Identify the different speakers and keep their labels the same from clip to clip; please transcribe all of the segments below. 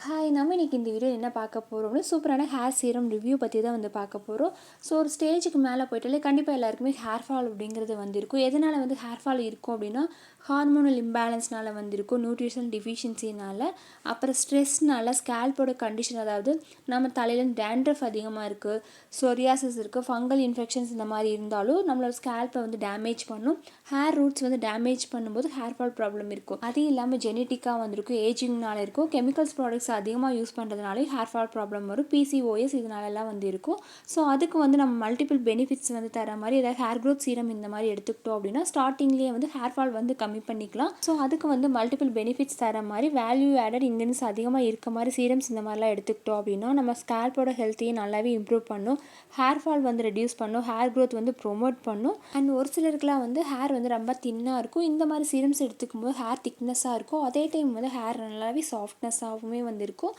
Speaker 1: Hi, நம்ம இன்னைக்கு இந்த வீடியோ என்ன பார்க்க போகிறோம்னு சூப்பரான ஹேர் சீரம் ரிவ்யூ பற்றி தான் வந்து பார்க்க போகிறோம். ஸோ ஒரு ஸ்டேஜுக்கு மேலே போயிட்டாலே கண்டிப்பாக எல்லாருக்குமே ஹேர் ஃபால் அப்படிங்கிறது வந்திருக்கும். எதனால் வந்து ஹேர் ஃபால் இருக்கும் அப்படின்னா, ஹார்மோனல் இம்பேலன்ஸ்னால வந்திருக்கும், நியூட்ரிஷன் டிஃபிஷியன்சினால், அப்புறம் ஸ்ட்ரெஸ்னால, ஸ்கேல்போட கண்டிஷன், அதாவது நம்ம தலையில் டேண்ட்ரஃப் அதிகமாக இருக்குது, சொரியாசிஸ் இருக்குது, ஃபங்கல் இன்ஃபெக்ஷன்ஸ் இந்த மாதிரி இருந்தாலும் நம்மளோட ஸ்கேல்ப்பை வந்து டேமேஜ் பண்ணும். ஹேர் ரூட்ஸ் வந்து டேமேஜ் பண்ணும்போது ஹேர் ஃபால் ப்ராப்ளம் இருக்கும். அது இல்லாமல் ஜெனட்டிக்காக வந்திருக்கும், ஏஜிங்னால இருக்கும், கெமிக்கல்ஸ் ப்ராடக்ட்ஸ் அதிகமாக யூஸ் பண்ணுறதுனால ஹேர் ஃபால் ப்ராப்ளம் வரும், பிசிஓஎஸ் இதனாலலாம் வந்து இருக்கும். ஸோ அதுக்கு வந்து நம்ம மல்டிபிள் பெனிஃபிட்ஸ் வந்து தர மாதிரி ஏதாவது ஹேர் க்ரோத் சீரம் இந்த மாதிரி எடுத்துக்கிட்டோம் அப்படின்னா ஸ்டார்டிங்லேயே வந்து ஹேர் ஃபால் வந்து கம்மி பண்ணிக்கலாம். ஸோ அதுக்கு வந்து மல்டிபிள் பெனிஃபிட்ஸ் தர மாதிரி வேல்யூ ஆடட் இன்கிரீடியன்ஸ் அதிகமாக இருக்க மாதிரி சீரம்ஸ் இந்த மாதிரிலாம் எடுத்துக்கிட்டோம் அப்படின்னா நம்ம ஸ்கேல்போட ஹெல்த்தையும் நல்லாவே இம்ப்ரூவ் பண்ணும், ஹேர் ஃபால் வந்து ரெடியூஸ் பண்ணும், ஹேர் க்ரோத் வந்து ப்ரொமோட் பண்ணும். அண்ட் ஒரு சிலருக்குலாம் வந்து ஹேர் வந்து ரொம்ப தின்னாக இருக்கும், இந்த மாதிரி சீரம்ஸ் எடுத்துக்கும் போது ஹேர் திக்னஸாக இருக்கும், அதே டைம் வந்து ஹேர் நல்லாவே சாஃப்ட்னஸாகவுமே வந்து இருக்கும்.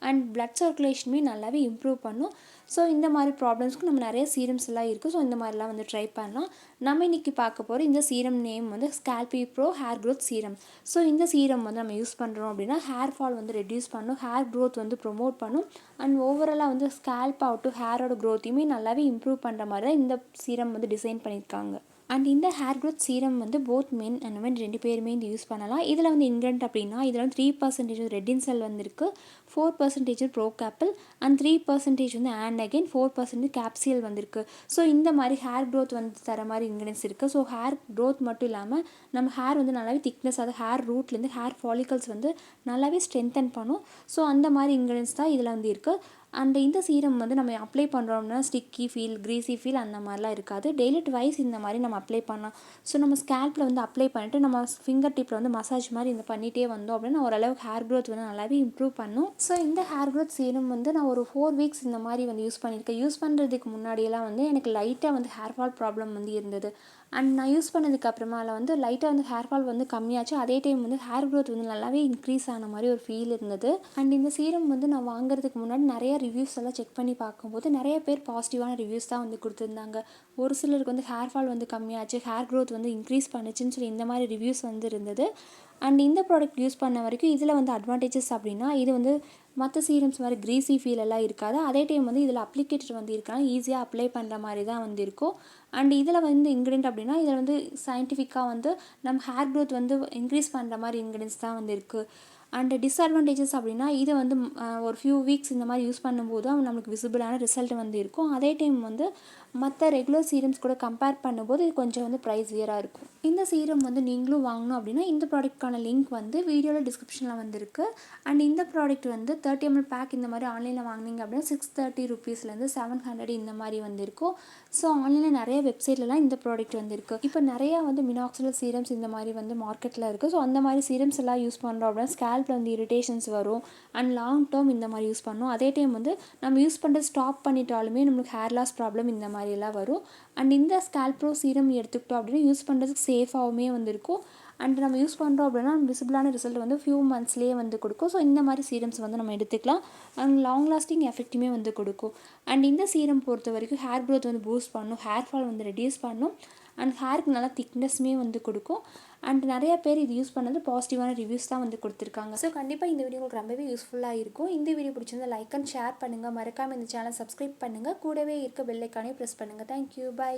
Speaker 1: அண்ட் பிளட் சர்க்குலேஷனுமே நல்லாவே இம்ப்ரூவ் பண்ணும். ஸோ இந்த மாதிரி ப்ராப்ளம்ஸ்க்கு நம்ம நிறைய சீரம்ஸ் எல்லாம் இருக்குது. ஸோ இந்த மாதிரிலாம் வந்து ட்ரை பண்ணலாம். நம்ம இன்றைக்கி பார்க்க போகிற இந்த சீரம் நேம் வந்து Scalpe pro hair growth serum. So இந்த சீரம் வந்து நம்ம யூஸ் பண்ணுறோம் அப்படின்னா ஹேர் ஃபால் வந்து ரெடியூஸ் பண்ணும், ஹேர் க்ரோத் வந்து ப்ரொமோட் பண்ணும். அண்ட் ஓவராலாக வந்து ஸ்கேல்ப் ஆகட்டும் ஹேரோட க்ரோத்தையுமே நல்லாவே இம்ப்ரூவ் பண்ணுற மாதிரி தான் இந்த சீரம் வந்து டிசைன் பண்ணியிருக்காங்க. அண்ட் இந்த ஹேர் க்ரோத் சீரம் வந்து போத் மென் அண்ட் உமன் 2 பேருமே இது யூஸ் பண்ணலாம். இதில் வந்து இன்க்ரெண்ட் அப்படின்னா இதில் வந்து 3% ரெட்டின் செல் வந்துருக்கு, 4% ப்ரோகாப்பிள் அண்ட் 3% வந்து அண்ட் அகைன் 4% கேப்சியல் வந்திருக்கு. ஸோ இந்த மாதிரி ஹேர் க்ரோத் வந்து தர மாதிரி இன்க்ரீடியன்ஸ் இருக்குது. ஸோ ஹேர் க்ரோத் மட்டும் இல்லாமல் நம்ம ஹேர் வந்து நல்லாவே திக்னஸ், அதாவது ஹேர் ரூட்லேருந்து ஹேர் ஃபாலிகல்ஸ் வந்து நல்லாவே ஸ்ட்ரென்தன் பண்ணும். ஸோ அந்த மாதிரி இன்க்ரீடியன்ஸ் தான் இதில் வந்து இருக்குது. அண்ட் இந்த சீரம் வந்து நம்ம அப்ளை பண்ணுறோம்னா ஸ்டிக்கி ஃபீல், க்ரீஸி ஃபீல் அந்த மாதிரிலாம் இருக்காது. டெய்லி ட்வைஸ் இந்த மாதிரி நம்ம அப்ளை பண்ணலாம். ஸோ நம்ம ஸ்கேல்ப்பில் வந்து அப்ளை பண்ணிவிட்டு நம்ம ஃபிங்கர் டிப்பில் வந்து மசாஜ் மாதிரி இந்த பண்ணிகிட்டே வந்தோம் அப்படின்னா ஓரளவுக்கு ஹேர் க்ரோத் வந்து நல்லாவே இம்ப்ரூவ் பண்ணும். ஸோ இந்த ஹேர் க்ரோத் சீரம் வந்து நான் ஒரு 4 வீக்ஸ் இந்த மாதிரி வந்து யூஸ் பண்ணியிருக்கேன். யூஸ் பண்ணுறதுக்கு முன்னாடியெல்லாம் வந்து எனக்கு லைட்டாக வந்து ஹேர் ஃபால் ப்ராப்ளம் வந்து இருந்தது. அண்ட் நான் யூஸ் பண்ணதுக்கு அப்புறமால வந்து லைட்டாக வந்து ஹேர் ஃபால் வந்து கம்மியாச்சு, அதே டைம் வந்து ஹேர் க்ரோத் வந்து நல்லாவே இன்க்ரீஸ் ஆன மாதிரி ஒரு ஃபீல் இருந்தது. அண்ட் இந்த சீரம் வந்து நான் வாங்குறதுக்கு முன்னாடி நிறைய ரிவ்யூஸ் எல்லாம் செக் பண்ணி பார்க்கும்போது நிறைய பேர் பாசிட்டிவான ரிவ்யூஸ் தான் வந்து கொடுத்துருந்தாங்க. ஒரு சிலருக்கு வந்து ஹேர் ஃபால் வந்து கம்மியாச்சு, ஹேர் க்ரோத் வந்து இன்க்ரீஸ் பண்ணுச்சுன்னு சொல்லி இந்த மாதிரி ரிவ்யூஸ் வந்து இருந்தது. அண்ட் இந்த ப்ராடக்ட் யூஸ் பண்ண வரைக்கும் இதில் வந்து அட்வான்டேஜஸ் அப்படின்னா இது வந்து மற்ற சீரம்ஸ் மாதிரி க்ரீஸி ஃபீல் எல்லாம் இருக்காது, அதே டைம் வந்து இதில் அப்ளிகேட்டர் வந்து இருக்காங்க, ஈஸியாக அப்ளை பண்ணுற மாதிரி தான் வந்து இருக்கும். அண்ட் இதில் வந்து இன்க்ரீடியன்ட் அப்படின்னா இதில் வந்து சயின்டிஃபிக்காக வந்து நம்ம ஹேர் க்ரோத் வந்து இன்க்ரீஸ் பண்ணுற மாதிரி இன்க்ரீடியன்ஸ் தான் வந்து இருக்குது. அண்ட் டிஸ்அட்வான்டேஜஸ் அப்படின்னா இதை வந்து ஒரு ஃபியூ வீக்ஸ் இந்த மாதிரி யூஸ் பண்ணும்போது நம்மளுக்கு விசிபிளான ரிசல்ட் வந்து இருக்கும். அதே டைம் வந்து மற்ற ரெகுலர் சீரம்ஸ் கூட கம்பேர் பண்ணும்போது இது கொஞ்சம் வந்து ப்ரைஸியராக இருக்கும். இந்த சீரம் வந்து நீங்களும் வாங்கணும் அப்படின்னா இந்த ப்ராடக்ட்கான லிங்க் வந்து வீடியோவில் டிஸ்கிரிப்ஷனில் வந்துருக்கு. அண்ட் இந்த ப்ராடக்ட் வந்து 30 ml பேக் இந்த மாதிரி ஆன்லைனில் வாங்கினீங்க அப்படின்னா 630 rupeesலேருந்து 700 இந்த மாதிரி வந்து இருக்கும். ஸோ ஆன்லைனில் நிறைய வெப்சைட்லலாம் இந்த ப்ராடக்ட் வந்து இருக்குது. இப்போ நிறையா வந்து மினாக்சில் சீரம்ஸ் இந்த மாதிரி வந்து மார்க்கெட்டில் இருக்குது. ஸோ அந்த மாதிரி சீரம்ஸ் எல்லாம் யூஸ் பண்ணுறோம் அப்படின்னா ஸ்கேல்ப்பில் வந்து இரிட்டேஷன்ஸ் வரும் அண்ட் லாங் டேர்ம் இந்த மாதிரி யூஸ் பண்ணணும். அதே டைம் வந்து நம்ம யூஸ் பண்ணுறது ஸ்டாப் பண்ணிட்டாலுமே நம்மளுக்கு ஹேர் லாஸ் ப்ராப்ளம் இந்த மாதிரிலாம் வரும். அண்ட் இந்த ஸ்கேல்ப் ப்ரோ சீரம் எடுத்துக்கிட்டோம் அப்படின்னா யூஸ் பண்ணுறதுக்கு சேஃபாகவுமே வந்து இருக்கும். அண்ட் நம்ம யூஸ் பண்ணுறோம் அப்படின்னா விசிபிளான ரிசல்ட் வந்து ஃபியூ மந்த்ஸ்லேயே வந்து கொடுக்கும். ஸோ இந்த மாதிரி சீரம்ஸ் வந்து நம்ம எடுத்துக்கலாம். அண்ட் லாங் லாஸ்டிங் எஃபெக்ட்டுமே வந்து கொடுக்கும். அண்ட் இந்த சீரம் பொறுத்த வரைக்கும் ஹேர் க்ரோத் வந்து பூஸ்ட் பண்ணும், ஹேர் ஃபால் வந்து ரெடியூஸ் பண்ணும், அண்ட் ஹேருக்கு நல்லா திக்னஸ்மே வந்து கொடுக்கும். அண்ட் நிறைய பேர் இது யூஸ் பண்ணது பாசிட்டிவான ரிவ்யூஸ் தான் வந்து கொடுத்துருக்காங்க. ஸோ கண்டிப்பாக இந்த வீடியோ உங்களுக்கு ரொம்பவே யூஸ்ஃபுல்லாக இருக்கும். இந்த வீடியோ பிடிச்சிருந்தா லைக் அண்ட் ஷேர் பண்ணுங்கள், மறக்காமல் இந்த சேனல் சப்ஸ்கிரைப் பண்ணுங்கள், கூடவே இருக்க பெல் ஐக்கானே ப்ரெஸ் பண்ணுங்கள். Thank you, by.